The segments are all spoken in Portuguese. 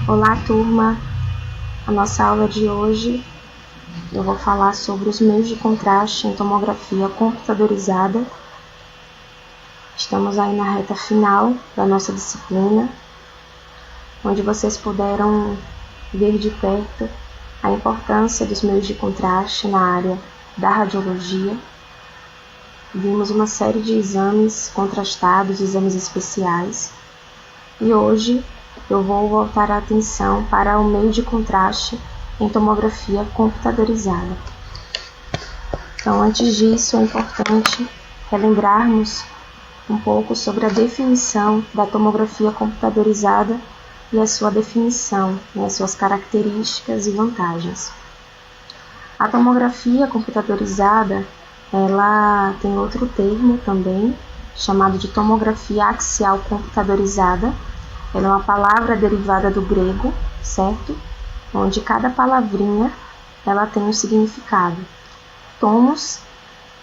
Olá, turma! A nossa aula de hoje eu vou falar sobre os meios de contraste em tomografia computadorizada. Estamos aí na reta final da nossa disciplina, onde vocês puderam ver de perto a importância dos meios de contraste na área da radiologia. Vimos uma série de exames contrastados, exames especiais, e hoje eu vou voltar a atenção para o meio de contraste em tomografia computadorizada. Então, antes disso, é importante relembrarmos um pouco sobre a definição da tomografia computadorizada e a sua definição, suas características e vantagens. A tomografia computadorizada, ela tem outro termo também, chamado de tomografia axial computadorizada. Ela é uma palavra derivada do grego, certo? Onde cada palavrinha ela tem um significado. Tomos,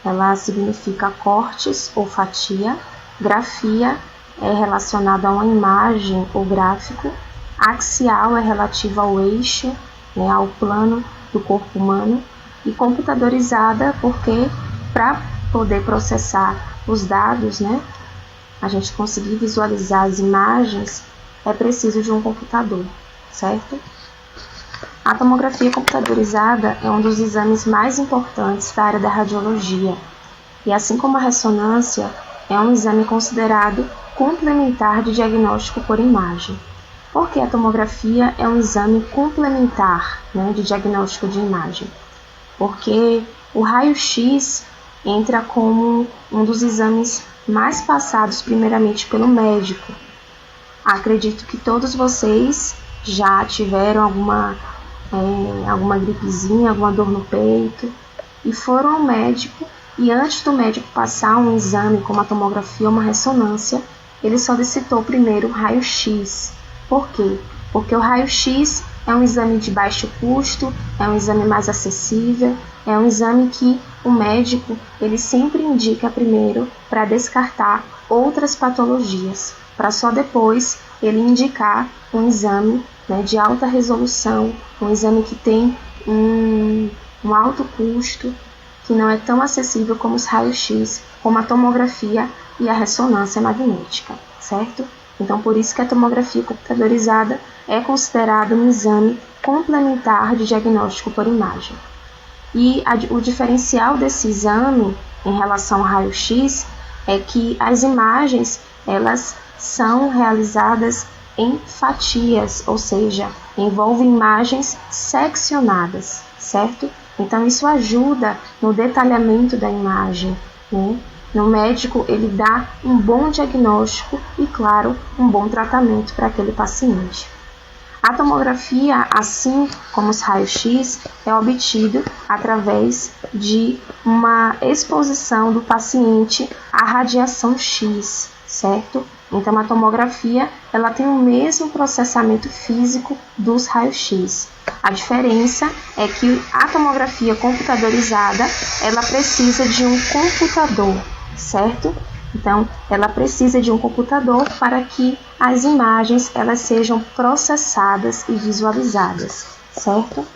ela significa cortes ou fatia. Grafia é relacionada a uma imagem ou gráfico. Axial é relativa ao eixo, ao plano do corpo humano. E computadorizada porque para poder processar os dados, a gente conseguir visualizar as imagens, é preciso de um computador, certo? A tomografia computadorizada é um dos exames mais importantes da área da radiologia, e assim como a ressonância, é um exame considerado complementar de diagnóstico por imagem. Por que a tomografia é um exame complementar, de diagnóstico de imagem? Porque o raio-x entra como um dos exames mais passados primeiramente pelo médico. Acredito que todos vocês já tiveram alguma gripezinha, alguma dor no peito e foram ao médico, e antes do médico passar um exame como a tomografia ou uma ressonância, ele solicitou primeiro o raio-x. Por quê? Porque o raio-x é um exame de baixo custo, é um exame mais acessível, é um exame que o médico ele sempre indica primeiro para descartar outras patologias, para só depois ele indicar um exame de alta resolução, um exame que tem um alto custo, que não é tão acessível como os raios-x, como a tomografia e a ressonância magnética, certo? Então, por isso que a tomografia computadorizada é considerada um exame complementar de diagnóstico por imagem. E o diferencial desse exame em relação ao raio-x é que as imagens elas são realizadas em fatias, ou seja, envolvem imagens seccionadas, certo? Então, isso ajuda no detalhamento da imagem, No médico, ele dá um bom diagnóstico e, claro, um bom tratamento para aquele paciente. A tomografia, assim como os raios-x, é obtido através de uma exposição do paciente à radiação X, certo? Então, a tomografia ela tem o mesmo processamento físico dos raios-x. A diferença é que a tomografia computadorizada ela precisa de um computador, certo? Então, ela precisa de um computador para que as imagens elas sejam processadas e visualizadas, certo?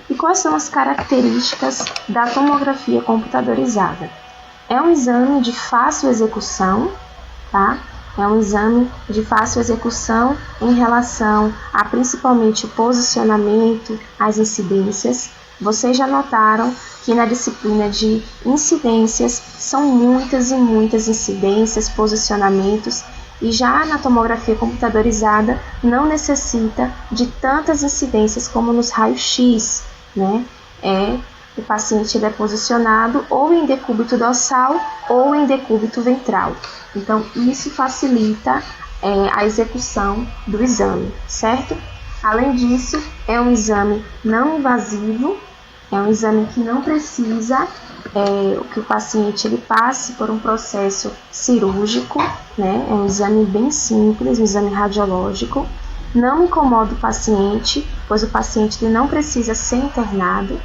E quais são as características da tomografia computadorizada? É um exame de fácil execução, tá? É um exame de fácil execução em relação a principalmente o posicionamento, as incidências. Vocês já notaram que na disciplina de incidências são muitas e muitas incidências, posicionamentos, e já na tomografia computadorizada não necessita de tantas incidências como nos raios-x, O paciente ele é posicionado ou em decúbito dorsal ou em decúbito ventral. Então, isso facilita a execução do exame, certo? Além disso, é um exame não invasivo, é um exame que não precisa que o paciente ele passe por um processo cirúrgico, É um exame bem simples, um exame radiológico. Não incomoda o paciente, pois o paciente ele não precisa ser internado,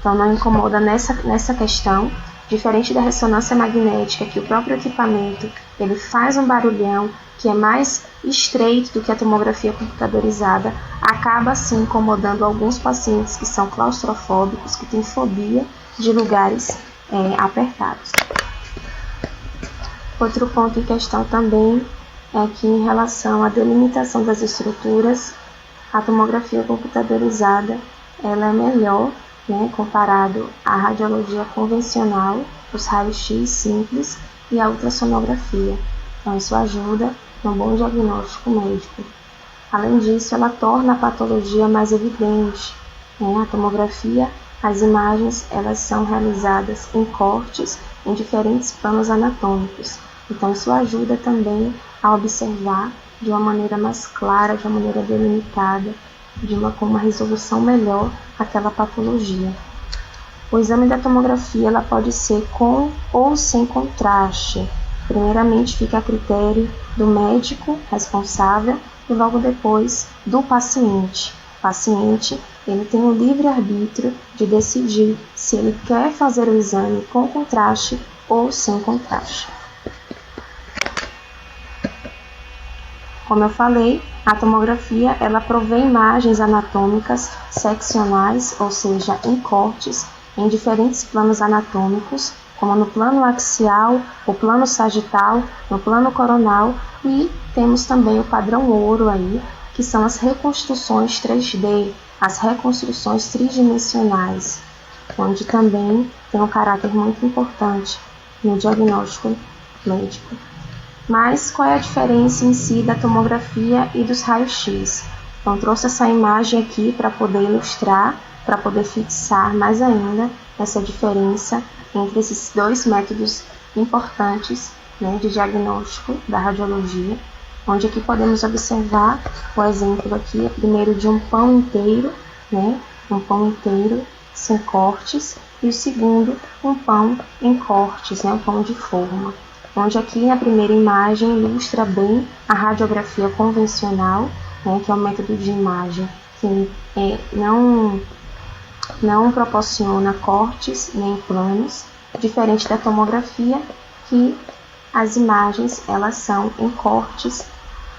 Então, não incomoda nessa questão. Diferente da ressonância magnética, que o próprio equipamento ele faz um barulhão que é mais estreito do que a tomografia computadorizada, acaba assim incomodando alguns pacientes que são claustrofóbicos, que têm fobia de lugares apertados. Outro ponto em questão também é que, em relação à delimitação das estruturas, a tomografia computadorizada ela é melhor, comparado à radiologia convencional, os raios-x simples e a ultrassonografia. Então, isso ajuda no bom diagnóstico médico. Além disso, ela torna a patologia mais evidente. A tomografia, as imagens, elas são realizadas em cortes em diferentes planos anatômicos. Então, isso ajuda também a observar de uma maneira mais clara, de uma maneira delimitada, com uma resolução melhor aquela patologia. O exame da tomografia ela pode ser com ou sem contraste. Primeiramente, fica a critério do médico responsável e logo depois do paciente. O paciente ele tem o livre-arbítrio de decidir se ele quer fazer o exame com contraste ou sem contraste. Como eu falei, a tomografia ela provê imagens anatômicas seccionais, ou seja, em cortes, em diferentes planos anatômicos, como no plano axial, o plano sagital, no plano coronal, e temos também o padrão ouro aí, que são as reconstruções 3D, as reconstruções tridimensionais, onde também tem um caráter muito importante no diagnóstico médico. Mas qual é a diferença em si da tomografia e dos raios-x? Então, trouxe essa imagem aqui para poder ilustrar, para poder fixar mais ainda essa diferença entre esses dois métodos importantes de diagnóstico da radiologia, onde aqui podemos observar o exemplo aqui, primeiro de um pão inteiro, um pão inteiro sem cortes, e o segundo, um pão em cortes, um pão de forma. Onde aqui na primeira imagem ilustra bem a radiografia convencional, que é um método de imagem que não proporciona cortes nem planos, diferente da tomografia, que as imagens elas são em cortes,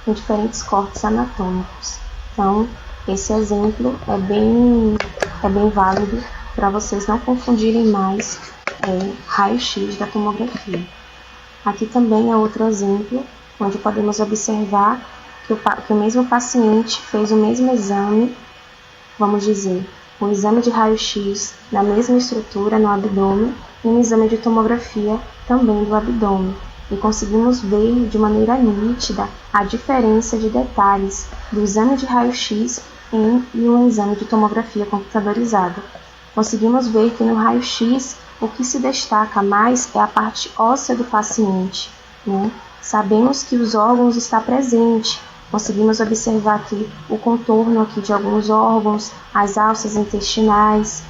em diferentes cortes anatômicos. Então, esse exemplo é bem válido para vocês não confundirem mais raio-x da tomografia. Aqui também é outro exemplo, onde podemos observar que o mesmo paciente fez o mesmo exame, vamos dizer, um exame de raio-x na mesma estrutura no abdômen e um exame de tomografia também do abdômen. E conseguimos ver de maneira nítida a diferença de detalhes do exame de raio-x e um exame de tomografia computadorizada. Conseguimos ver que no raio-x o que se destaca mais é a parte óssea do paciente. Sabemos que os órgãos estão presentes. Conseguimos observar aqui o contorno aqui de alguns órgãos, as alças intestinais,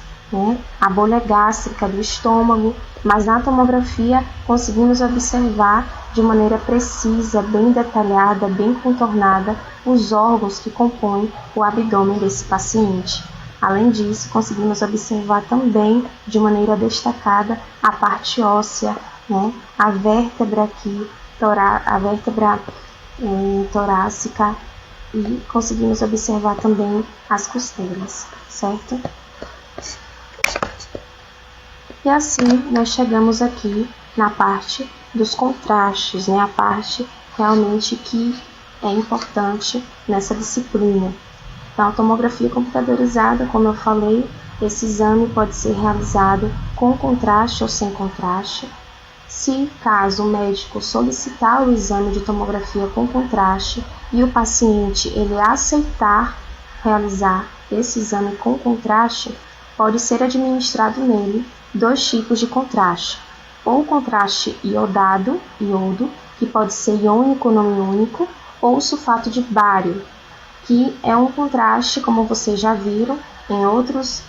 a bolha gástrica do estômago, mas na tomografia conseguimos observar de maneira precisa, bem detalhada, bem contornada, os órgãos que compõem o abdômen desse paciente. Além disso, conseguimos observar também de maneira destacada a parte óssea, a vértebra aqui, a vértebra torácica, e conseguimos observar também as costelas, certo? E assim nós chegamos aqui na parte dos contrastes, a parte realmente que é importante nessa disciplina. Então, a tomografia computadorizada, como eu falei, esse exame pode ser realizado com contraste ou sem contraste. Se caso o médico solicitar o exame de tomografia com contraste e o paciente ele aceitar realizar esse exame com contraste, pode ser administrado nele 2 tipos de contraste. Ou contraste iodado, iodo, que pode ser iônico ou não iônico, ou sulfato de bário, que é um contraste, como vocês já viram em outros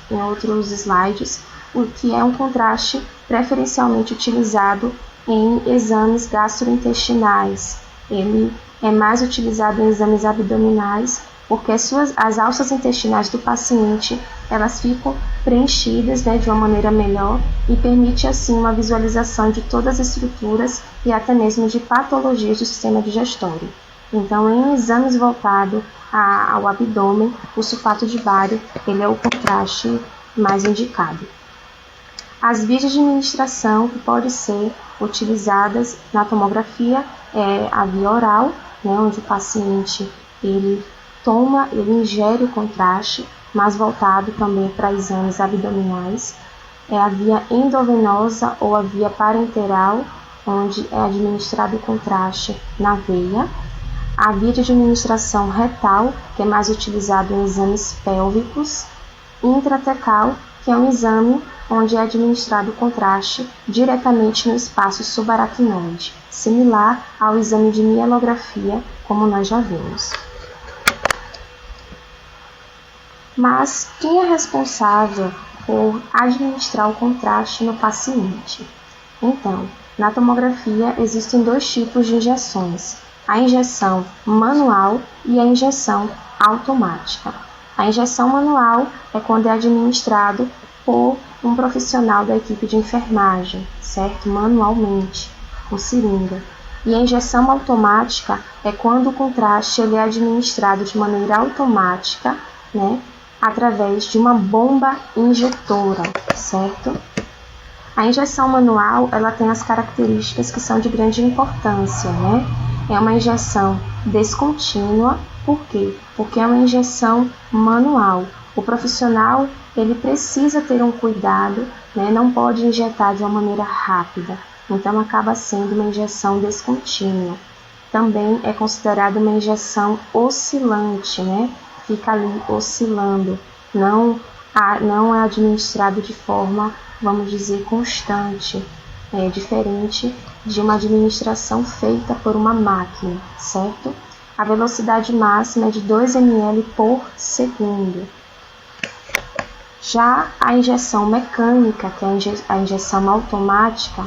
slides, o que é um contraste preferencialmente utilizado em exames gastrointestinais. Ele é mais utilizado em exames abdominais, porque as alças intestinais do paciente elas ficam preenchidas, né, de uma maneira melhor e permite assim uma visualização de todas as estruturas e até mesmo de patologias do sistema digestório. Então, em exames voltados ao abdômen, o sulfato de bário ele é o contraste mais indicado. As vias de administração que podem ser utilizadas na tomografia é a via oral, né, onde o paciente ele ingere o contraste, mas voltado também para exames abdominais. É a via endovenosa ou a via parenteral, onde é administrado o contraste na veia. A via de administração retal, que é mais utilizado em exames pélvicos. Intratecal, que é um exame onde é administrado o contraste diretamente no espaço subaracnoide, similar ao exame de mielografia, como nós já vimos. Mas quem é responsável por administrar o contraste no paciente? Então, na tomografia existem dois tipos de injeções, a injeção manual e a injeção automática. A injeção manual é quando é administrado por um profissional da equipe de enfermagem, certo? Manualmente, com seringa. E a injeção automática é quando o contraste ele é administrado de maneira automática, né? Através de uma bomba injetora, certo? A injeção manual, ela tem as características que são de grande importância, né? É uma injeção descontínua, por quê? Porque é uma injeção manual. O profissional, ele precisa ter um cuidado, né? Não pode injetar de uma maneira rápida, então acaba sendo uma injeção descontínua. Também é considerada uma injeção oscilante, né? Fica ali oscilando, não é administrado de forma, vamos dizer, constante, diferente de uma administração feita por uma máquina, certo? A velocidade máxima é de 2 ml por segundo. Já a injeção mecânica, que é a injeção automática,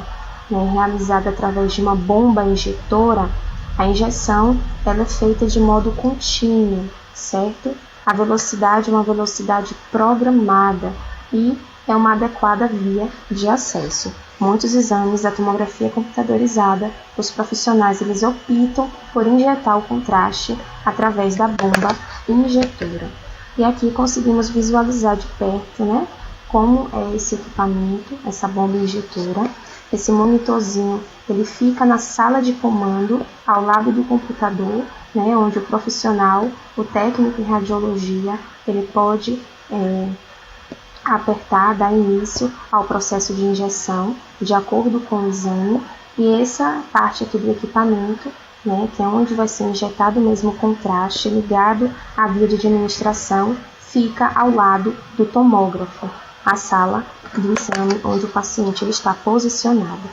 né, realizada através de uma bomba injetora, a injeção ela é feita de modo contínuo, certo? A velocidade é uma velocidade programada e é uma adequada via de acesso. Muitos exames da tomografia computadorizada, os profissionais eles optam por injetar o contraste através da bomba injetora. E aqui conseguimos visualizar de perto, né, como é esse equipamento, essa bomba injetora. Esse monitorzinho, ele fica na sala de comando, ao lado do computador, né, onde o profissional, o técnico em radiologia, ele pode apertar, dar início ao processo de injeção, de acordo com o exame. E essa parte aqui do equipamento, né, que é onde vai ser injetado mesmo o contraste, ligado à via de administração, fica ao lado do tomógrafo, a sala do exame onde o paciente ele está posicionado.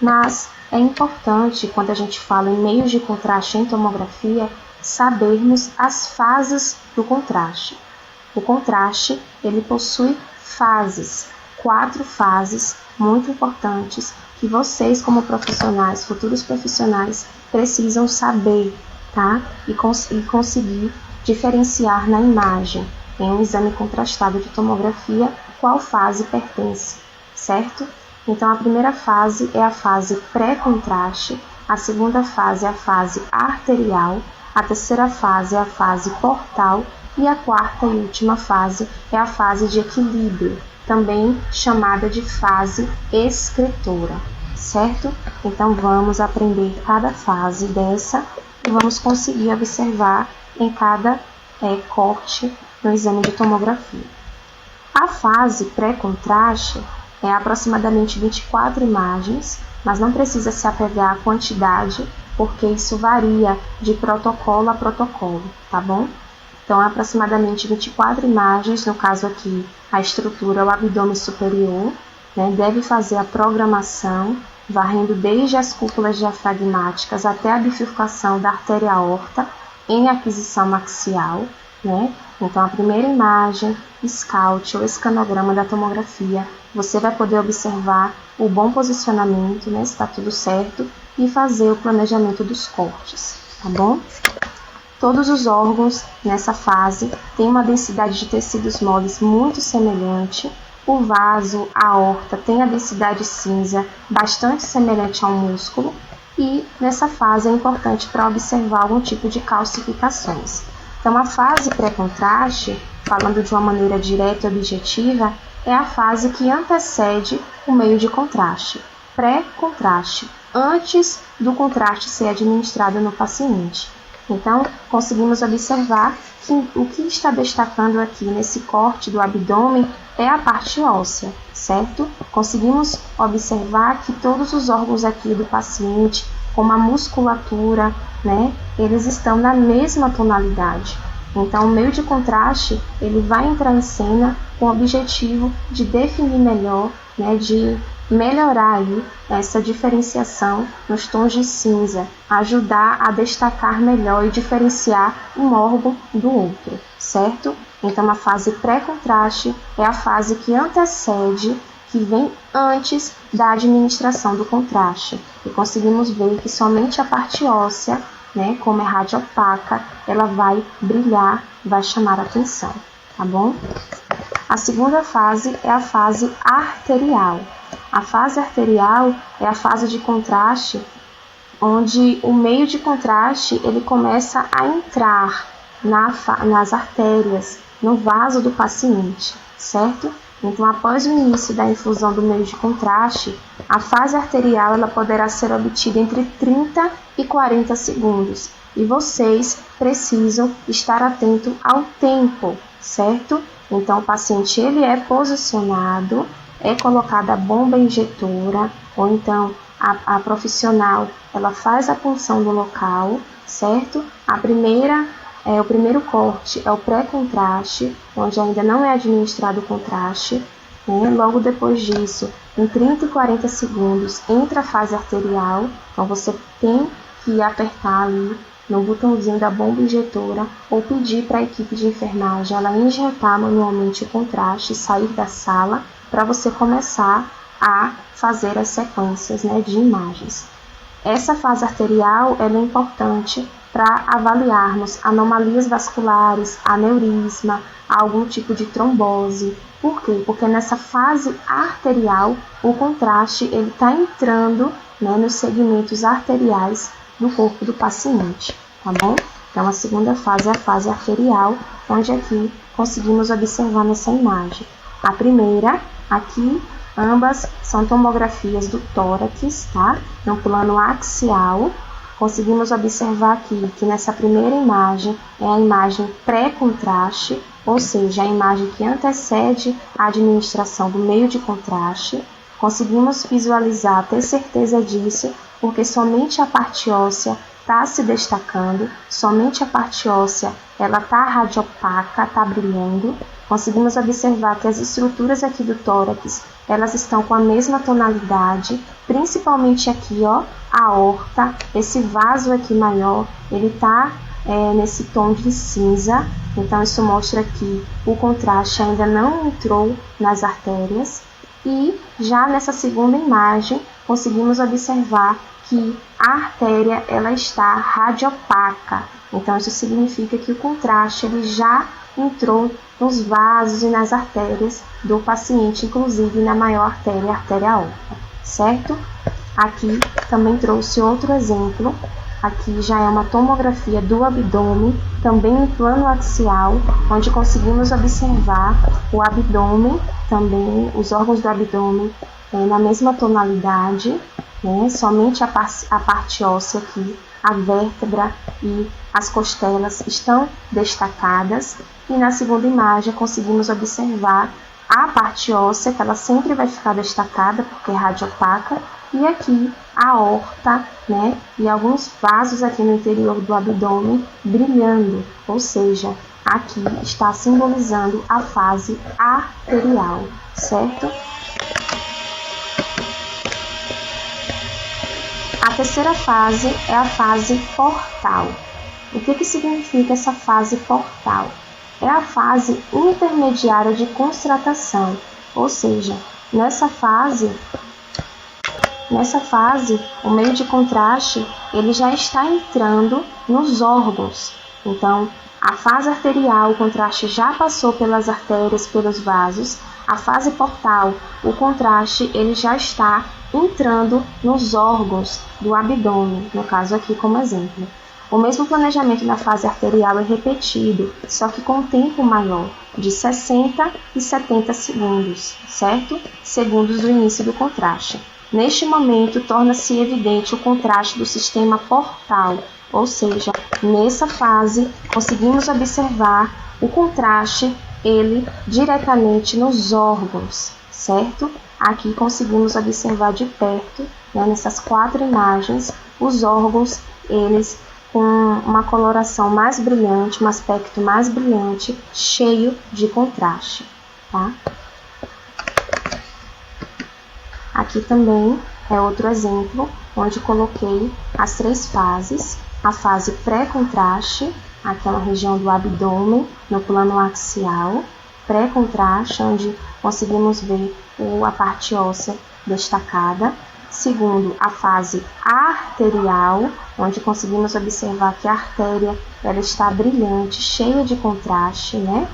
Mas é importante, quando a gente fala em meios de contraste em tomografia, sabermos as fases do contraste. O contraste ele possui fases, 4 fases muito importantes que vocês como profissionais, futuros profissionais, precisam saber, tá? E conseguir diferenciar na imagem, em um exame contrastado de tomografia, qual fase pertence, certo? Então, a primeira fase é a fase pré-contraste, a segunda fase é a fase arterial, a terceira fase é a fase portal e a quarta e última fase é a fase de equilíbrio, também chamada de fase excretora, certo? Então, vamos aprender cada fase dessa e vamos conseguir observar em cada corte no exame de tomografia. A fase pré-contraste é aproximadamente 24 imagens, mas não precisa se apegar à quantidade, porque isso varia de protocolo a protocolo, tá bom? Então, é aproximadamente 24 imagens, no caso aqui, a estrutura é o abdômen superior, né, deve fazer a programação, varrendo desde as cúpulas diafragmáticas até a bifurcação da artéria aorta em aquisição maxial, né? Então, a primeira imagem, scout ou escanograma da tomografia, você vai poder observar o bom posicionamento, né, se está tudo certo, e fazer o planejamento dos cortes, tá bom? todos os órgãos nessa fase têm uma densidade de tecidos moles muito semelhante. O vaso, a aorta, tem a densidade cinza bastante semelhante ao músculo. E nessa fase é importante para observar algum tipo de calcificações. Então, a fase pré-contraste, falando de uma maneira direta e objetiva, é a fase que antecede o meio de contraste. Pré-contraste, antes do contraste ser administrado no paciente. Então, conseguimos observar que o que está destacando aqui nesse corte do abdômen é a parte óssea, certo? Conseguimos observar que todos os órgãos aqui do paciente, como a musculatura, né, eles estão na mesma tonalidade. Então, o meio de contraste, ele vai entrar em cena com o objetivo de definir melhor, né, de melhorar aí essa diferenciação nos tons de cinza, ajudar a destacar melhor e diferenciar um órgão do outro, certo? Então, a fase pré-contraste é a fase que antecede, que vem antes da administração do contraste. E conseguimos ver que somente a parte óssea, né, como é radiopaca, ela vai brilhar, vai chamar a atenção, tá bom? A segunda fase é a fase arterial. A fase arterial é a fase de contraste onde o meio de contraste ele começa a entrar nas artérias, no vaso do paciente, certo? Então, após o início da infusão do meio de contraste, a fase arterial ela poderá ser obtida entre 30 e 40 segundos. E vocês precisam estar atentos ao tempo, certo? Então, o paciente ele é posicionado, é colocada a bomba injetora, ou então a profissional ela faz a punção do local, certo? O primeiro corte é o pré-contraste, onde ainda não é administrado o contraste, né? Logo depois disso, em 30 e 40 segundos, entra a fase arterial, então você tem que apertar ali no botãozinho da bomba injetora ou pedir para a equipe de enfermagem ela injetar manualmente o contraste e sair da sala para você começar a fazer as sequências, né, de imagens. Essa fase arterial ela é importante para avaliarmos anomalias vasculares, aneurisma, algum tipo de trombose. Por quê? Porque nessa fase arterial o contraste ele está entrando, né, nos segmentos arteriais do corpo do paciente, tá bom? Então, a segunda fase é a fase arterial, onde aqui conseguimos observar nessa imagem. A primeira, aqui, ambas são tomografias do tórax, tá? No plano axial. Conseguimos observar aqui que nessa primeira imagem é a imagem pré-contraste, ou seja, a imagem que antecede a administração do meio de contraste. Conseguimos visualizar, ter certeza disso, porque somente a parte óssea está se destacando, somente a parte óssea ela está radiopaca, está brilhando. Conseguimos observar que as estruturas aqui do tórax elas estão com a mesma tonalidade, principalmente aqui, ó, a aorta, esse vaso aqui maior, ele está nesse tom de cinza, então isso mostra que o contraste ainda não entrou nas artérias. E já nessa segunda imagem, conseguimos observar que a artéria ela está radiopaca. Então, isso significa que o contraste ele já entrou nos vasos e nas artérias do paciente, inclusive na maior artéria, a artéria aorta, certo? Aqui também trouxe outro exemplo. Aqui já é uma tomografia do abdômen, também em plano axial, onde conseguimos observar o abdômen, também os órgãos do abdômen na mesma tonalidade, né? Somente a parte óssea aqui, a vértebra e as costelas estão destacadas. E na segunda imagem conseguimos observar a parte óssea, que ela sempre vai ficar destacada porque é radiopaca, e aqui a aorta, né, e alguns vasos aqui no interior do abdômen brilhando, ou seja, aqui está simbolizando a fase arterial, certo? A terceira fase é a fase portal. O que significa essa fase portal? É a fase intermediária de constratação, ou seja, nessa fase, o meio de contraste ele já está entrando nos órgãos, Então, a fase arterial, o contraste já passou pelas artérias, pelos vasos. A fase portal, o contraste ele já está entrando nos órgãos do abdômen, no caso aqui como exemplo. O mesmo planejamento da fase arterial é repetido, só que com um tempo maior, de 60 e 70 segundos, certo? Segundos do início do contraste. Neste momento, torna-se evidente o contraste do sistema portal, ou seja, nessa fase, conseguimos observar o contraste, ele diretamente nos órgãos, certo? Aqui conseguimos observar de perto, né, nessas 4 imagens, os órgãos, eles com uma coloração mais brilhante, um aspecto mais brilhante, cheio de contraste, tá? Aqui também é outro exemplo, onde coloquei as 3 fases. A fase pré-contraste, aquela região do abdômen, no plano axial. Pré-contraste, onde conseguimos ver a parte óssea destacada. Segundo, a fase arterial, onde conseguimos observar que a artéria ela está brilhante, cheia de contraste, né?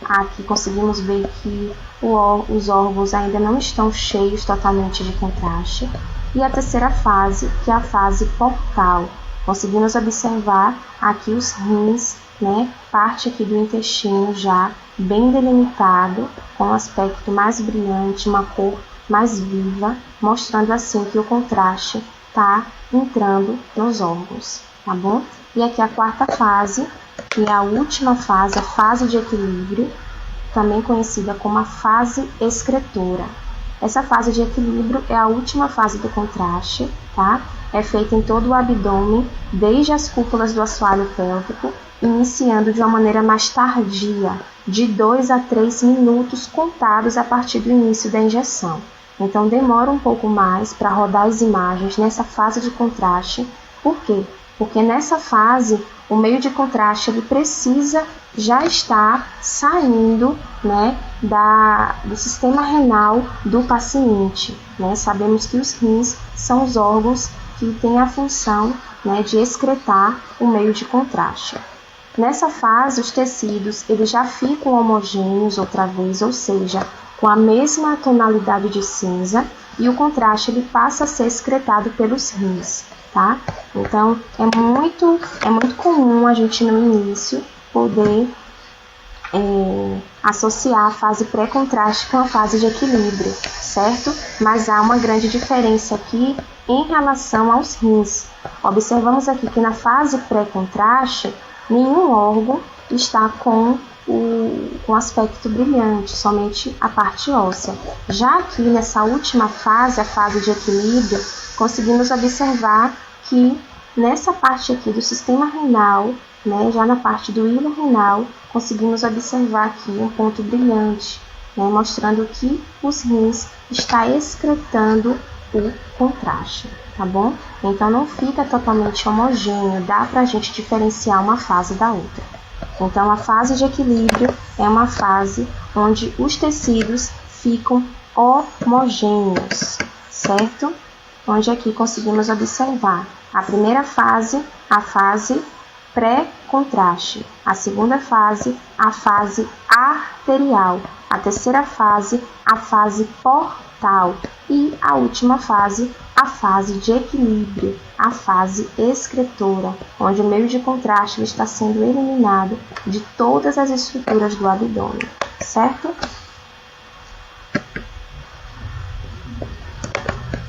Aqui conseguimos ver que os órgãos ainda não estão cheios totalmente de contraste. E a terceira fase, que é a fase portal. Conseguimos observar aqui os rins, né? Parte aqui do intestino já bem delimitado, com um aspecto mais brilhante, uma cor mais viva, mostrando assim que o contraste está entrando nos órgãos, tá bom? E aqui a quarta fase, que é a última fase, a fase de equilíbrio, também conhecida como a fase excretora. Essa fase de equilíbrio é a última fase do contraste, tá? É feita em todo o abdômen, desde as cúpulas do assoalho pélvico, iniciando de uma maneira mais tardia, de 2 a 3 minutos contados a partir do início da injeção. Então demora um pouco mais para rodar as imagens nessa fase de contraste. Por quê? Porque nessa fase o meio de contraste ele precisa já estar saindo, né, do sistema renal do paciente, né? Sabemos que os rins são os órgãos que têm a função, né, de excretar o meio de contraste. Nessa fase, os tecidos eles já ficam homogêneos outra vez, ou seja, com a mesma tonalidade de cinza, e o contraste ele passa a ser excretado pelos rins, tá? Então, é muito comum a gente no início poder associar a fase pré-contraste com a fase de equilíbrio, certo? Mas há uma grande diferença aqui em relação aos rins. Observamos aqui que na fase pré-contraste, nenhum órgão está com aspecto brilhante, somente a parte óssea. Já aqui nessa última fase, a fase de equilíbrio, conseguimos observar que nessa parte aqui do sistema renal, né, já na parte do hilo renal, conseguimos observar aqui um ponto brilhante, né, mostrando que os rins está excretando o contraste, tá bom? Então não fica totalmente homogêneo, dá para a gente diferenciar uma fase da outra. Então a fase de equilíbrio é uma fase onde os tecidos ficam homogêneos, certo? Onde aqui conseguimos observar a primeira fase, a fase pré-contraste, a segunda fase, a fase arterial, a terceira fase, a fase portal e a última fase, a fase de equilíbrio, a fase excretora, onde o meio de contraste está sendo eliminado de todas as estruturas do abdômen, certo?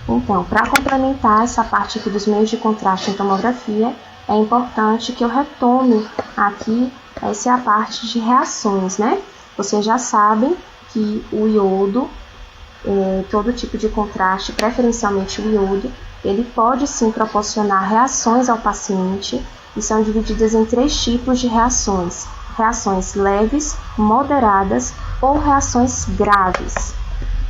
Então, para complementar essa parte aqui dos meios de contraste em tomografia, é importante que eu retome aqui, essa é a parte de reações, né? Vocês já sabem que o iodo, todo tipo de contraste, preferencialmente o iodo, ele pode sim proporcionar reações ao paciente e são divididas em 3 tipos de reações: reações leves, moderadas ou reações graves.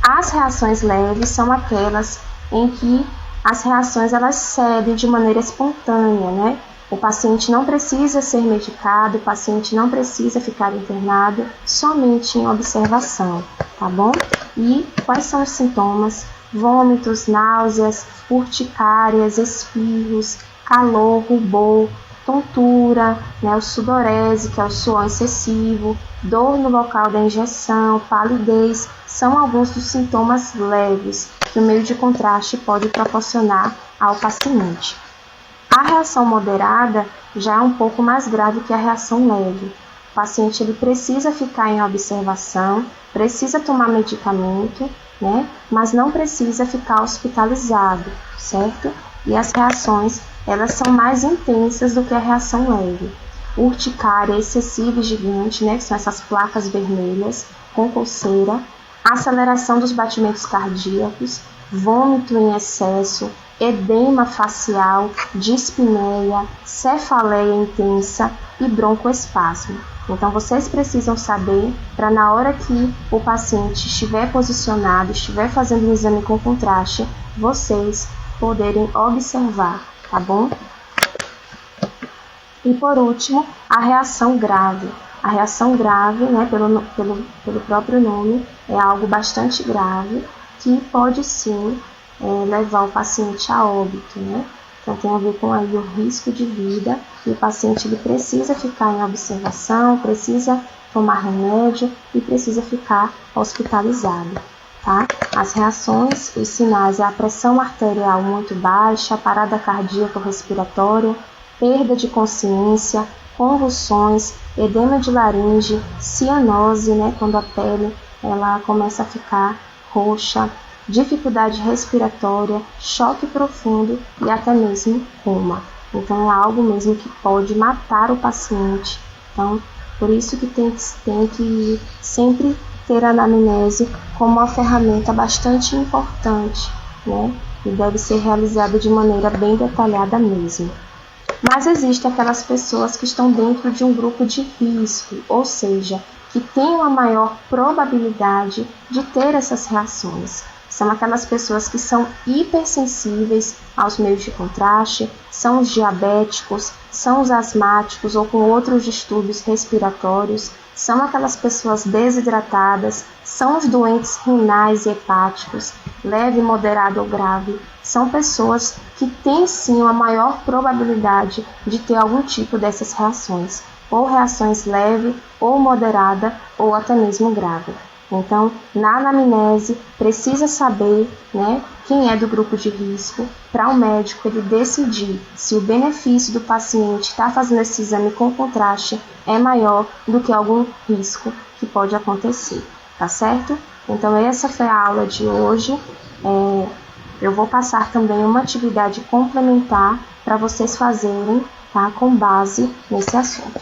As reações leves são aquelas em que as reações elas cedem de maneira espontânea, né? O paciente não precisa ser medicado, o paciente não precisa ficar internado, somente em observação, tá bom? E quais são os sintomas? Vômitos, náuseas, urticárias, espirros, calor, rubor, tontura, né, o sudorese, que é o suor excessivo, dor no local da injeção, palidez, são alguns dos sintomas leves que o meio de contraste pode proporcionar ao paciente. A reação moderada já é um pouco mais grave que a reação leve. O paciente ele precisa ficar em observação, precisa tomar medicamento, né, mas não precisa ficar hospitalizado, certo? E as reações, elas são mais intensas do que a reação leve. Urticária excessiva e gigante, né, que são essas placas vermelhas com coceira, aceleração dos batimentos cardíacos, vômito em excesso, edema facial, dispneia, cefaleia intensa e broncoespasmo. Então, vocês precisam saber para na hora que o paciente estiver posicionado, estiver fazendo um exame com contraste, vocês poderem observar, tá bom? E por último, a reação grave. A reação grave, né, pelo próprio nome, é algo bastante grave que pode sim levar o paciente a óbito, né? Então tem a ver com aí o risco de vida e o paciente ele precisa ficar em observação, precisa tomar remédio e precisa ficar hospitalizado, tá? As reações, os sinais é a pressão arterial muito baixa, parada cardíaca ou respiratória, perda de consciência, convulsões, edema de laringe, cianose, né, quando a pele ela começa a ficar roxa, dificuldade respiratória, choque profundo e até mesmo coma. Então é algo mesmo que pode matar o paciente. Então, por isso que tem que sempre ter a anamnese como uma ferramenta bastante importante, né? E deve ser realizada de maneira bem detalhada mesmo. Mas existem aquelas pessoas que estão dentro de um grupo de risco, ou seja, que têm uma maior probabilidade de ter essas reações. São aquelas pessoas que são hipersensíveis aos meios de contraste, são os diabéticos, são os asmáticos ou com outros distúrbios respiratórios, são aquelas pessoas desidratadas, são os doentes renais e hepáticos, leve, moderado ou grave, são pessoas que têm sim uma maior probabilidade de ter algum tipo dessas reações, ou reações leve, ou moderada, ou até mesmo grave. Então, na anamnese, precisa saber, né, quem é do grupo de risco, para o médico ele decidir se o benefício do paciente estar fazendo esse exame com contraste é maior do que algum risco que pode acontecer, tá certo? Então, essa foi a aula de hoje. Eu vou passar também uma atividade complementar para vocês fazerem, tá, com base nesse assunto.